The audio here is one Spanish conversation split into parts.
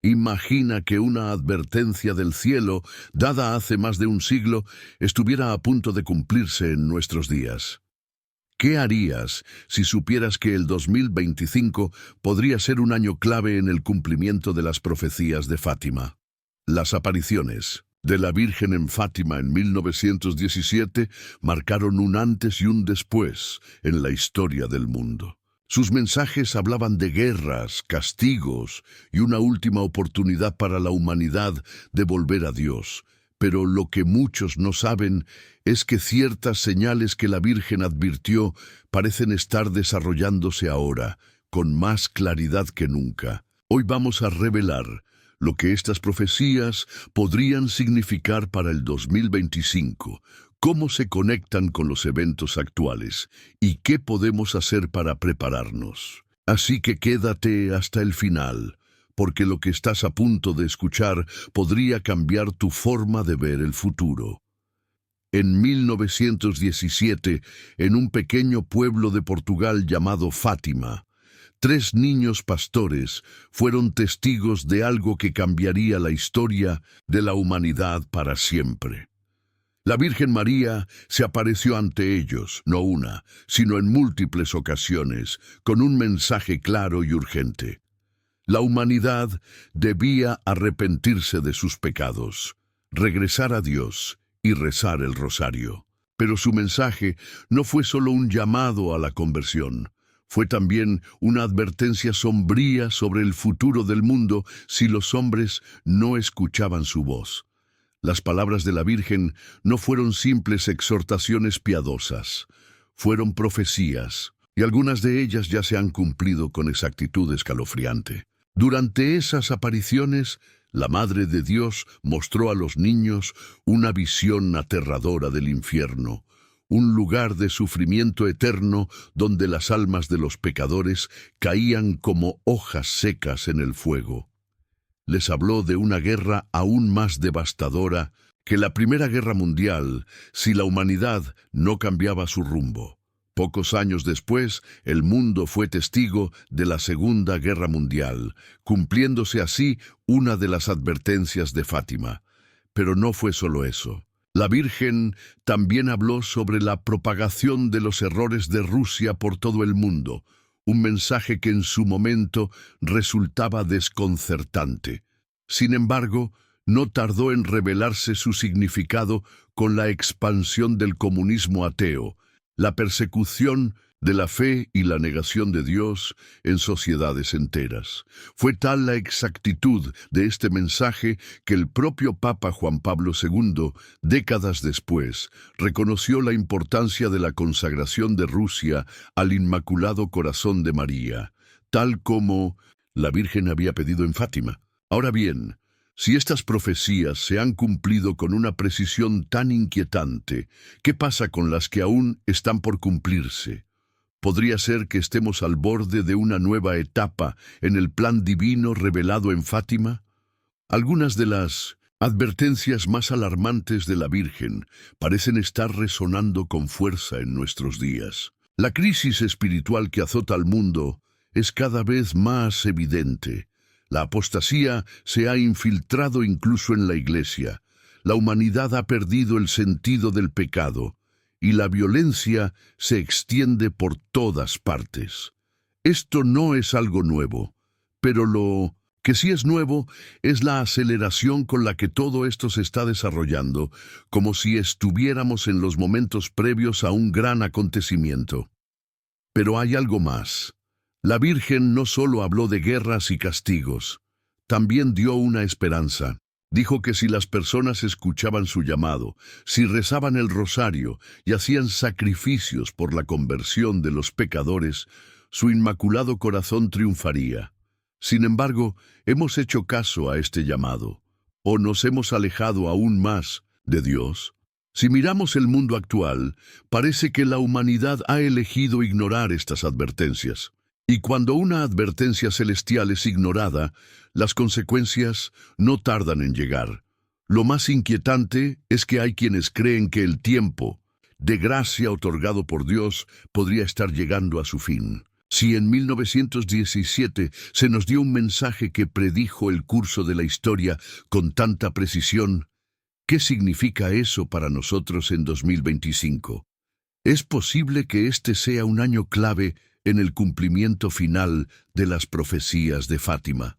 Imagina que una advertencia del cielo, dada hace más de un siglo, estuviera a punto de cumplirse en nuestros días. ¿Qué harías si supieras que el 2025 podría ser un año clave en el cumplimiento de las profecías de Fátima? Las apariciones de la Virgen en Fátima en 1917 marcaron un antes y un después en la historia del mundo. Sus mensajes hablaban de guerras, castigos y una última oportunidad para la humanidad de volver a Dios. Pero lo que muchos no saben es que ciertas señales que la Virgen advirtió parecen estar desarrollándose ahora, con más claridad que nunca. Hoy vamos a revelar lo que estas profecías podrían significar para el 2025, cómo se conectan con los eventos actuales y qué podemos hacer para prepararnos. Así que quédate hasta el final, porque lo que estás a punto de escuchar podría cambiar tu forma de ver el futuro. En 1917, en un pequeño pueblo de Portugal llamado Fátima, 3 niños pastores fueron testigos de algo que cambiaría la historia de la humanidad para siempre. La Virgen María se apareció ante ellos, no una, sino en múltiples ocasiones, con un mensaje claro y urgente. La humanidad debía arrepentirse de sus pecados, regresar a Dios y rezar el rosario. Pero su mensaje no fue solo un llamado a la conversión, fue también una advertencia sombría sobre el futuro del mundo si los hombres no escuchaban su voz. Las palabras de la Virgen no fueron simples exhortaciones piadosas, fueron profecías, y algunas de ellas ya se han cumplido con exactitud escalofriante. Durante esas apariciones, la Madre de Dios mostró a los niños una visión aterradora del infierno, un lugar de sufrimiento eterno donde las almas de los pecadores caían como hojas secas en el fuego. Les habló de una guerra aún más devastadora que la Primera Guerra Mundial si la humanidad no cambiaba su rumbo. Pocos años después, el mundo fue testigo de la Segunda Guerra Mundial, cumpliéndose así una de las advertencias de Fátima. Pero no fue solo eso. La Virgen también habló sobre la propagación de los errores de Rusia por todo el mundo, un mensaje que en su momento resultaba desconcertante. Sin embargo, no tardó en revelarse su significado con la expansión del comunismo ateo, la persecución de la fe y la negación de Dios en sociedades enteras. Fue tal la exactitud de este mensaje que el propio Papa Juan Pablo II, décadas después, reconoció la importancia de la consagración de Rusia al Inmaculado Corazón de María, tal como la Virgen había pedido en Fátima. Ahora bien, si estas profecías se han cumplido con una precisión tan inquietante, ¿qué pasa con las que aún están por cumplirse? ¿Podría ser que estemos al borde de una nueva etapa en el plan divino revelado en Fátima? Algunas de las advertencias más alarmantes de la Virgen parecen estar resonando con fuerza en nuestros días. La crisis espiritual que azota al mundo es cada vez más evidente. La apostasía se ha infiltrado incluso en la Iglesia. La humanidad ha perdido el sentido del pecado y la violencia se extiende por todas partes. Esto no es algo nuevo, pero lo que sí es nuevo es la aceleración con la que todo esto se está desarrollando, como si estuviéramos en los momentos previos a un gran acontecimiento. Pero hay algo más. La Virgen no solo habló de guerras y castigos, también dio una esperanza. Dijo que si las personas escuchaban su llamado, si rezaban el rosario y hacían sacrificios por la conversión de los pecadores, su Inmaculado Corazón triunfaría. Sin embargo, hemos hecho caso a este llamado, o nos hemos alejado aún más de Dios. Si miramos el mundo actual, parece que la humanidad ha elegido ignorar estas advertencias. Y cuando una advertencia celestial es ignorada, las consecuencias no tardan en llegar. Lo más inquietante es que hay quienes creen que el tiempo de gracia otorgado por Dios podría estar llegando a su fin. Si en 1917 se nos dio un mensaje que predijo el curso de la historia con tanta precisión, ¿qué significa eso para nosotros en 2025? ¿Es posible que este sea un año clave en el cumplimiento final de las profecías de Fátima?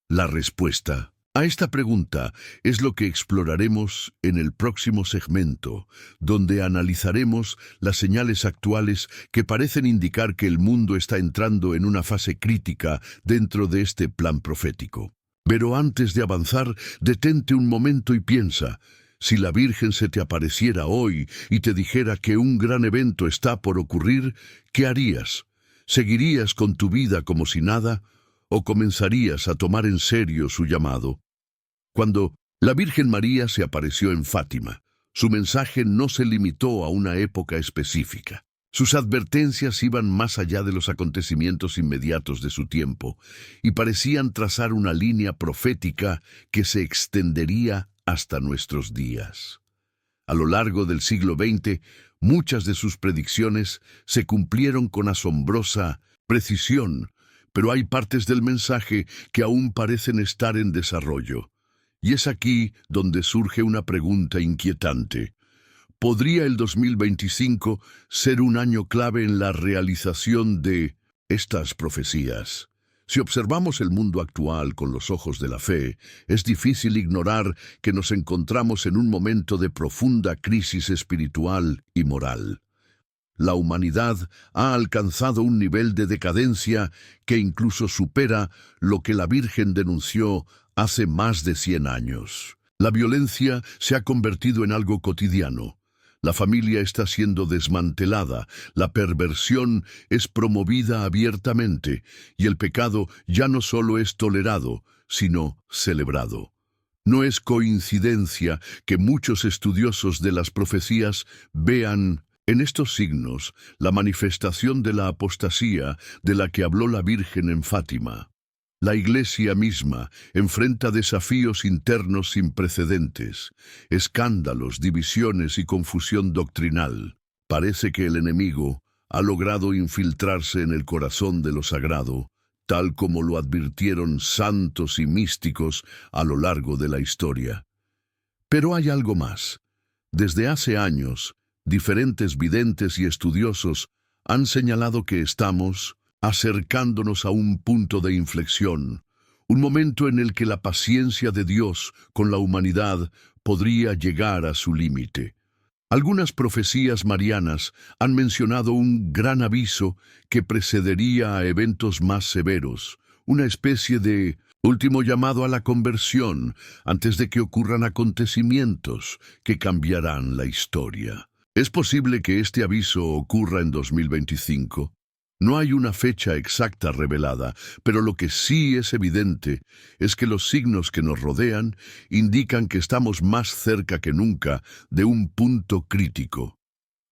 La respuesta a esta pregunta es lo que exploraremos en el próximo segmento, donde analizaremos las señales actuales que parecen indicar que el mundo está entrando en una fase crítica dentro de este plan profético. Pero antes de avanzar, detente un momento y piensa: si la Virgen se te apareciera hoy y te dijera que un gran evento está por ocurrir, ¿qué harías? ¿Seguirías con tu vida como si nada? ¿O comenzarías a tomar en serio su llamado? Cuando la Virgen María se apareció en Fátima, su mensaje no se limitó a una época específica. Sus advertencias iban más allá de los acontecimientos inmediatos de su tiempo y parecían trazar una línea profética que se extendería hasta nuestros días. A lo largo del siglo XX, muchas de sus predicciones se cumplieron con asombrosa precisión, pero hay partes del mensaje que aún parecen estar en desarrollo. Y es aquí donde surge una pregunta inquietante. ¿Podría el 2025 ser un año clave en la realización de estas profecías? Si observamos el mundo actual con los ojos de la fe, es difícil ignorar que nos encontramos en un momento de profunda crisis espiritual y moral. La humanidad ha alcanzado un nivel de decadencia que incluso supera lo que la Virgen denunció hace más de 100 años. La violencia se ha convertido en algo cotidiano. La familia está siendo desmantelada, la perversión es promovida abiertamente y el pecado ya no solo es tolerado, sino celebrado. No es coincidencia que muchos estudiosos de las profecías vean en estos signos la manifestación de la apostasía de la que habló la Virgen en Fátima. La Iglesia misma enfrenta desafíos internos sin precedentes, escándalos, divisiones y confusión doctrinal. Parece que el enemigo ha logrado infiltrarse en el corazón de lo sagrado, tal como lo advirtieron santos y místicos a lo largo de la historia. Pero hay algo más. Desde hace años, diferentes videntes y estudiosos han señalado que estamos acercándonos a un punto de inflexión, un momento en el que la paciencia de Dios con la humanidad podría llegar a su límite. Algunas profecías marianas han mencionado un gran aviso que precedería a eventos más severos, una especie de último llamado a la conversión antes de que ocurran acontecimientos que cambiarán la historia. ¿Es posible que este aviso ocurra en 2025? No hay una fecha exacta revelada, pero lo que sí es evidente es que los signos que nos rodean indican que estamos más cerca que nunca de un punto crítico.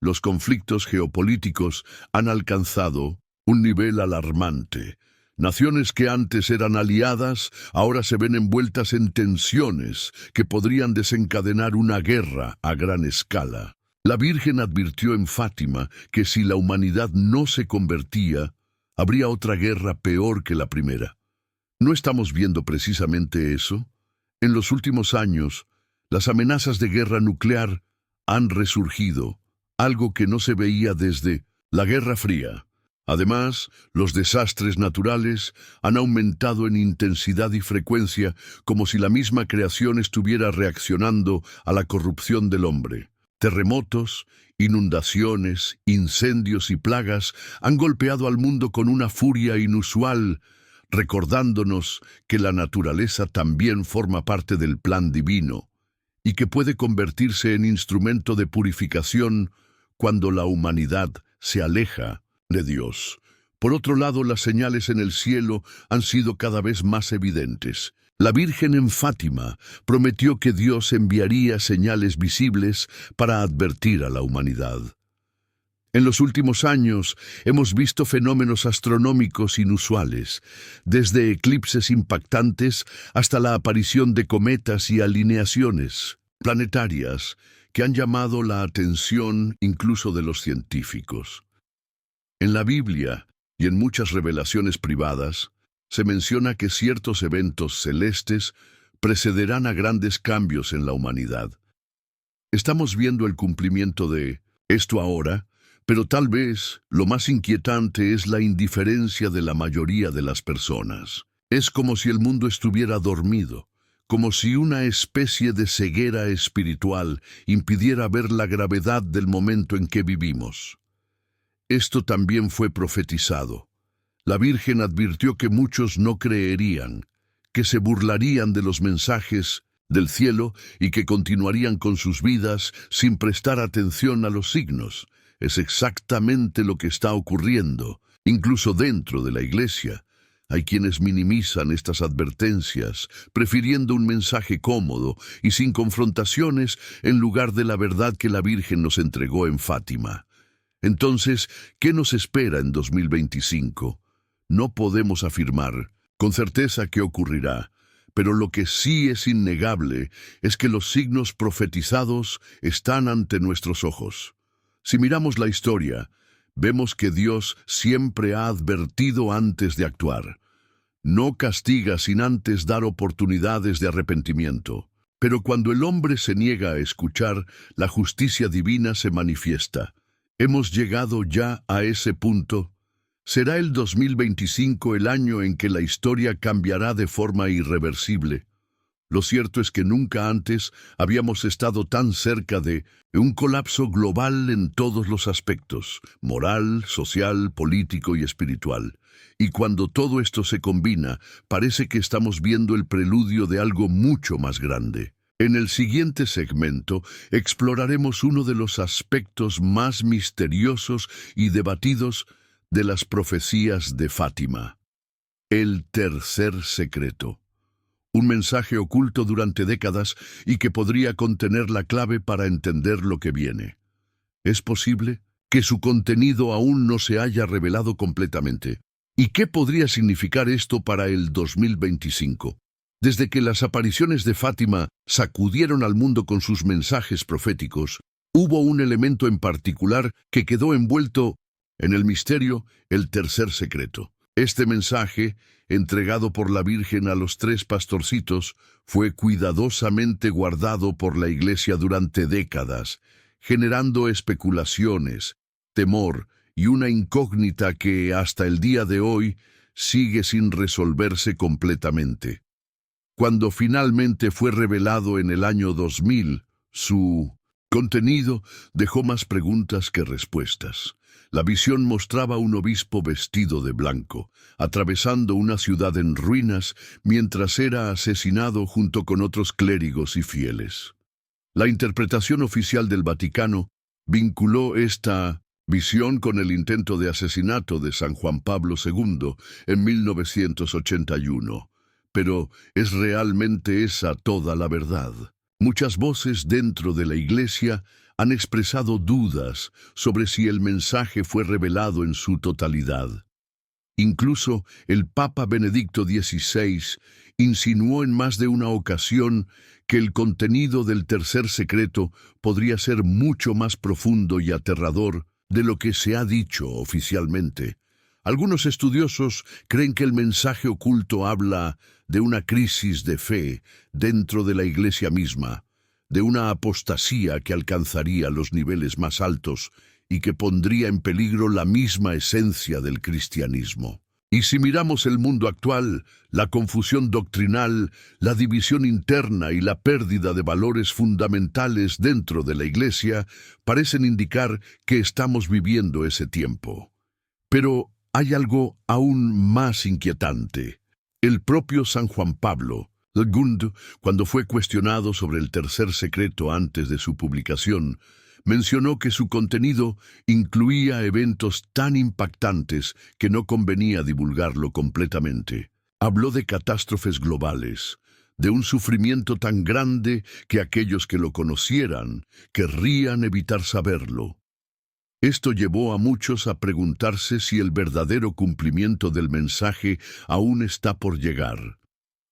Los conflictos geopolíticos han alcanzado un nivel alarmante. Naciones que antes eran aliadas ahora se ven envueltas en tensiones que podrían desencadenar una guerra a gran escala. La Virgen advirtió en Fátima que si la humanidad no se convertía, habría otra guerra peor que la primera. ¿No estamos viendo precisamente eso? En los últimos años, las amenazas de guerra nuclear han resurgido, algo que no se veía desde la Guerra Fría. Además, los desastres naturales han aumentado en intensidad y frecuencia, como si la misma creación estuviera reaccionando a la corrupción del hombre. Terremotos, inundaciones, incendios y plagas han golpeado al mundo con una furia inusual, recordándonos que la naturaleza también forma parte del plan divino y que puede convertirse en instrumento de purificación cuando la humanidad se aleja de Dios. Por otro lado, las señales en el cielo han sido cada vez más evidentes. La Virgen en Fátima prometió que Dios enviaría señales visibles para advertir a la humanidad. En los últimos años hemos visto fenómenos astronómicos inusuales, desde eclipses impactantes hasta la aparición de cometas y alineaciones planetarias que han llamado la atención incluso de los científicos. En la Biblia, Y en muchas revelaciones privadas, se menciona que ciertos eventos celestes precederán a grandes cambios en la humanidad. Estamos viendo el cumplimiento de esto ahora, pero tal vez lo más inquietante es la indiferencia de la mayoría de las personas. Es como si el mundo estuviera dormido, como si una especie de ceguera espiritual impidiera ver la gravedad del momento en que vivimos. Esto también fue profetizado. La Virgen advirtió que muchos no creerían, que se burlarían de los mensajes del cielo y que continuarían con sus vidas sin prestar atención a los signos. Es exactamente lo que está ocurriendo, incluso dentro de la Iglesia. Hay quienes minimizan estas advertencias, prefiriendo un mensaje cómodo y sin confrontaciones en lugar de la verdad que la Virgen nos entregó en Fátima. Entonces, ¿qué nos espera en 2025? No podemos afirmar con certeza qué ocurrirá, pero lo que sí es innegable es que los signos profetizados están ante nuestros ojos. Si miramos la historia, vemos que Dios siempre ha advertido antes de actuar. No castiga sin antes dar oportunidades de arrepentimiento. Pero cuando el hombre se niega a escuchar, la justicia divina se manifiesta. ¿Hemos llegado ya a ese punto? ¿Será el 2025 el año en que la historia cambiará de forma irreversible? Lo cierto es que nunca antes habíamos estado tan cerca de un colapso global en todos los aspectos, moral, social, político y espiritual. Y cuando todo esto se combina, parece que estamos viendo el preludio de algo mucho más grande. En el siguiente segmento exploraremos uno de los aspectos más misteriosos y debatidos de las profecías de Fátima. El tercer secreto. Un mensaje oculto durante décadas y que podría contener la clave para entender lo que viene. ¿Es posible que su contenido aún no se haya revelado completamente? ¿Y qué podría significar esto para el 2025? Desde que las apariciones de Fátima sacudieron al mundo con sus mensajes proféticos, hubo un elemento en particular que quedó envuelto en el misterio, el tercer secreto. Este mensaje, entregado por la Virgen a los 3 pastorcitos, fue cuidadosamente guardado por la Iglesia durante décadas, generando especulaciones, temor y una incógnita que hasta el día de hoy sigue sin resolverse completamente. Cuando finalmente fue revelado en el año 2000, su contenido dejó más preguntas que respuestas. La visión mostraba a un obispo vestido de blanco, atravesando una ciudad en ruinas mientras era asesinado junto con otros clérigos y fieles. La interpretación oficial del Vaticano vinculó esta visión con el intento de asesinato de San Juan Pablo II en 1981. Pero ¿es realmente esa toda la verdad? Muchas voces dentro de la Iglesia han expresado dudas sobre si el mensaje fue revelado en su totalidad. Incluso el Papa Benedicto XVI insinuó en más de una ocasión que el contenido del tercer secreto podría ser mucho más profundo y aterrador de lo que se ha dicho oficialmente. Algunos estudiosos creen que el mensaje oculto habla de una crisis de fe dentro de la Iglesia misma, de una apostasía que alcanzaría los niveles más altos y que pondría en peligro la misma esencia del cristianismo. Y si miramos el mundo actual, la confusión doctrinal, la división interna y la pérdida de valores fundamentales dentro de la Iglesia parecen indicar que estamos viviendo ese tiempo. Pero hay algo aún más inquietante. El propio San Juan Pablo II, cuando fue cuestionado sobre el tercer secreto antes de su publicación, mencionó que su contenido incluía eventos tan impactantes que no convenía divulgarlo completamente. Habló de catástrofes globales, de un sufrimiento tan grande que aquellos que lo conocieran querrían evitar saberlo. Esto llevó a muchos a preguntarse si el verdadero cumplimiento del mensaje aún está por llegar.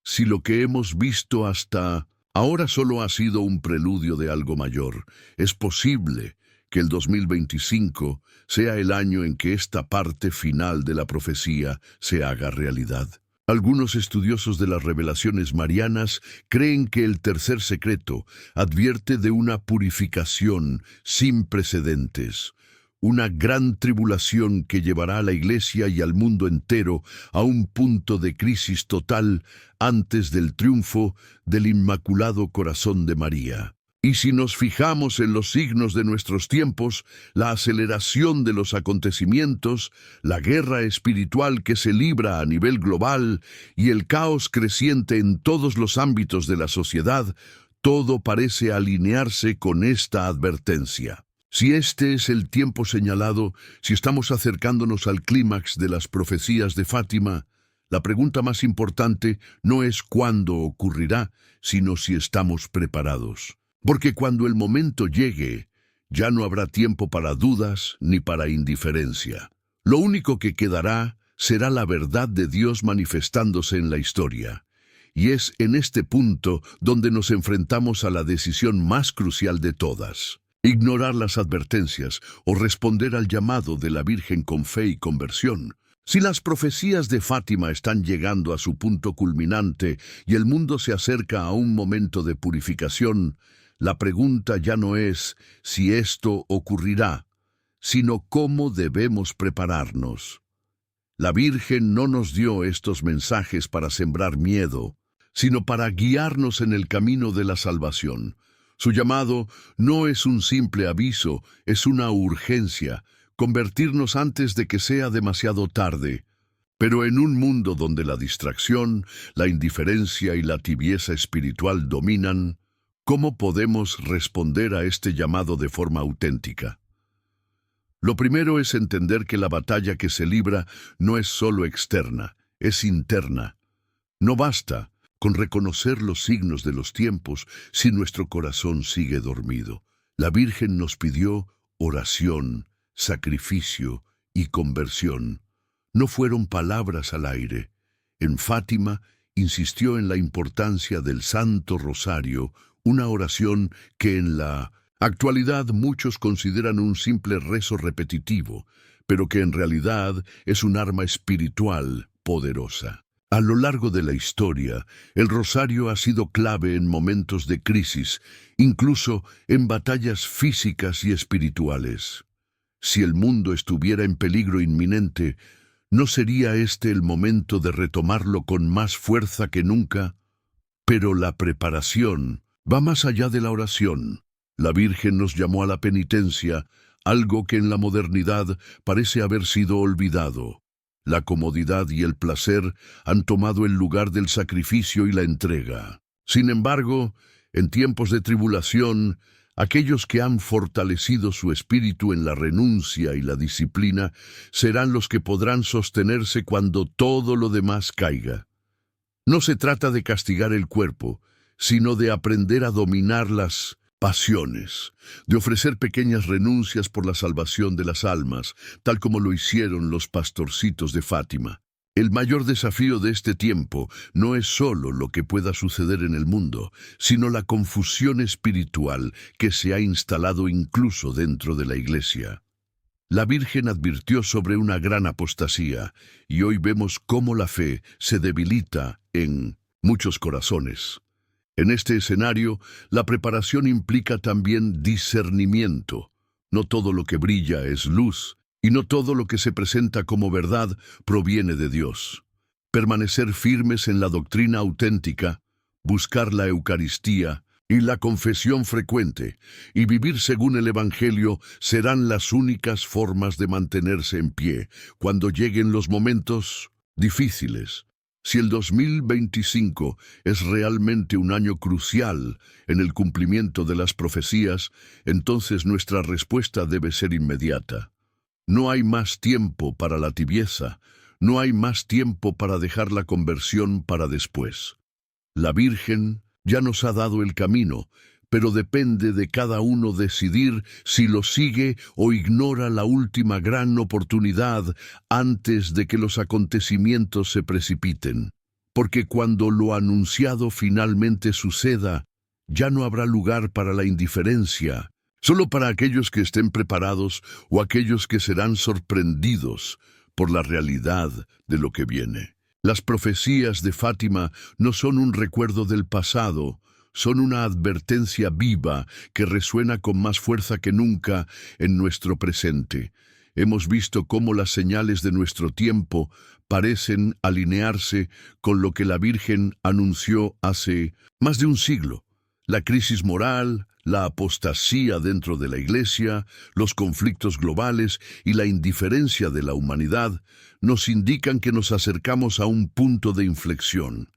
Si lo que hemos visto hasta ahora solo ha sido un preludio de algo mayor, es posible que el 2025 sea el año en que esta parte final de la profecía se haga realidad. Algunos estudiosos de las revelaciones marianas creen que el tercer secreto advierte de una purificación sin precedentes, una gran tribulación que llevará a la Iglesia y al mundo entero a un punto de crisis total antes del triunfo del Inmaculado Corazón de María. Y si nos fijamos en los signos de nuestros tiempos, la aceleración de los acontecimientos, la guerra espiritual que se libra a nivel global y el caos creciente en todos los ámbitos de la sociedad, todo parece alinearse con esta advertencia. Si este es el tiempo señalado, si estamos acercándonos al clímax de las profecías de Fátima, la pregunta más importante no es cuándo ocurrirá, sino si estamos preparados. Porque cuando el momento llegue, ya no habrá tiempo para dudas ni para indiferencia. Lo único que quedará será la verdad de Dios manifestándose en la historia. Y es en este punto donde nos enfrentamos a la decisión más crucial de todas: ignorar las advertencias o responder al llamado de la Virgen con fe y conversión. Si las profecías de Fátima están llegando a su punto culminante y el mundo se acerca a un momento de purificación, la pregunta ya no es si esto ocurrirá, sino cómo debemos prepararnos. La Virgen no nos dio estos mensajes para sembrar miedo, sino para guiarnos en el camino de la salvación. Su llamado no es un simple aviso, es una urgencia: convertirnos antes de que sea demasiado tarde. Pero en un mundo donde la distracción, la indiferencia y la tibieza espiritual dominan, ¿cómo podemos responder a este llamado de forma auténtica? Lo primero es entender que la batalla que se libra no es solo externa, es interna. No basta con reconocer los signos de los tiempos si nuestro corazón sigue dormido. La Virgen nos pidió oración, sacrificio y conversión. No fueron palabras al aire. En Fátima insistió en la importancia del Santo Rosario, una oración que en la actualidad muchos consideran un simple rezo repetitivo, pero que en realidad es un arma espiritual poderosa. A lo largo de la historia, el rosario ha sido clave en momentos de crisis, incluso en batallas físicas y espirituales. Si el mundo estuviera en peligro inminente, ¿no sería este el momento de retomarlo con más fuerza que nunca? Pero la preparación va más allá de la oración. La Virgen nos llamó a la penitencia, algo que en la modernidad parece haber sido olvidado. La comodidad y el placer han tomado el lugar del sacrificio y la entrega. Sin embargo, en tiempos de tribulación, aquellos que han fortalecido su espíritu en la renuncia y la disciplina serán los que podrán sostenerse cuando todo lo demás caiga. No se trata de castigar el cuerpo, sino de aprender a dominar las pasiones, de ofrecer pequeñas renuncias por la salvación de las almas, tal como lo hicieron los pastorcitos de Fátima. El mayor desafío de este tiempo no es solo lo que pueda suceder en el mundo, sino la confusión espiritual que se ha instalado incluso dentro de la Iglesia. La Virgen advirtió sobre una gran apostasía, y hoy vemos cómo la fe se debilita en muchos corazones. En este escenario, la preparación implica también discernimiento. No todo lo que brilla es luz, y no todo lo que se presenta como verdad proviene de Dios. Permanecer firmes en la doctrina auténtica, buscar la Eucaristía y la confesión frecuente, y vivir según el Evangelio serán las únicas formas de mantenerse en pie cuando lleguen los momentos difíciles. Si el 2025 es realmente un año crucial en el cumplimiento de las profecías, entonces nuestra respuesta debe ser inmediata. No hay más tiempo para la tibieza, no hay más tiempo para dejar la conversión para después. La Virgen ya nos ha dado el camino, pero depende de cada uno decidir si lo sigue o ignora la última gran oportunidad antes de que los acontecimientos se precipiten. Porque cuando lo anunciado finalmente suceda, ya no habrá lugar para la indiferencia Solo para aquellos que estén preparados o aquellos que serán sorprendidos por la realidad de lo que viene. Las profecías de Fátima no son un recuerdo del pasado, son una advertencia viva que resuena con más fuerza que nunca en nuestro presente. Hemos visto cómo las señales de nuestro tiempo parecen alinearse con lo que la Virgen anunció hace más de un siglo. La crisis moral, la apostasía dentro de la Iglesia, los conflictos globales y la indiferencia de la humanidad nos indican que nos acercamos a un punto de inflexión.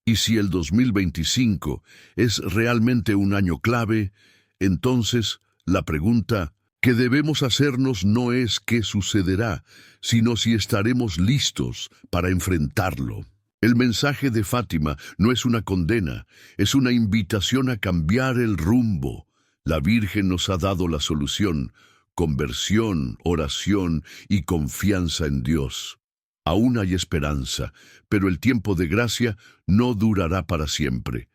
Y si el 2025 es realmente un año clave, entonces la pregunta que debemos hacernos no es qué sucederá, sino si estaremos listos para enfrentarlo. El mensaje de Fátima no es una condena, es una invitación a cambiar el rumbo. La Virgen nos ha dado la solución: conversión, oración y confianza en Dios. Aún hay esperanza, pero el tiempo de gracia no durará para siempre.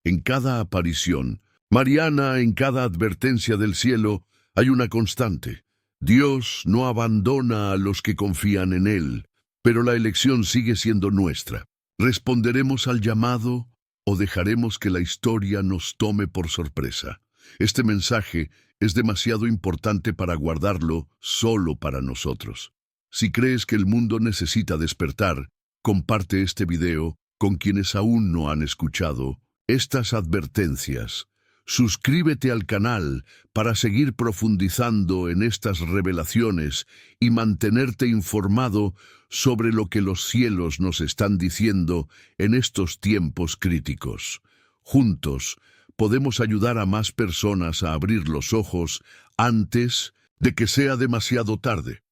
En cada aparición mariana, en cada advertencia del cielo, hay una constante. Dios no abandona a los que confían en Él, pero la elección sigue siendo nuestra. ¿Responderemos al llamado o dejaremos que la historia nos tome por sorpresa? Este mensaje es demasiado importante para guardarlo solo para nosotros. Si crees que el mundo necesita despertar, comparte este video con quienes aún no han escuchado estas advertencias. Suscríbete al canal para seguir profundizando en estas revelaciones y mantenerte informado sobre lo que los cielos nos están diciendo en estos tiempos críticos. Juntos podemos ayudar a más personas a abrir los ojos antes de que sea demasiado tarde.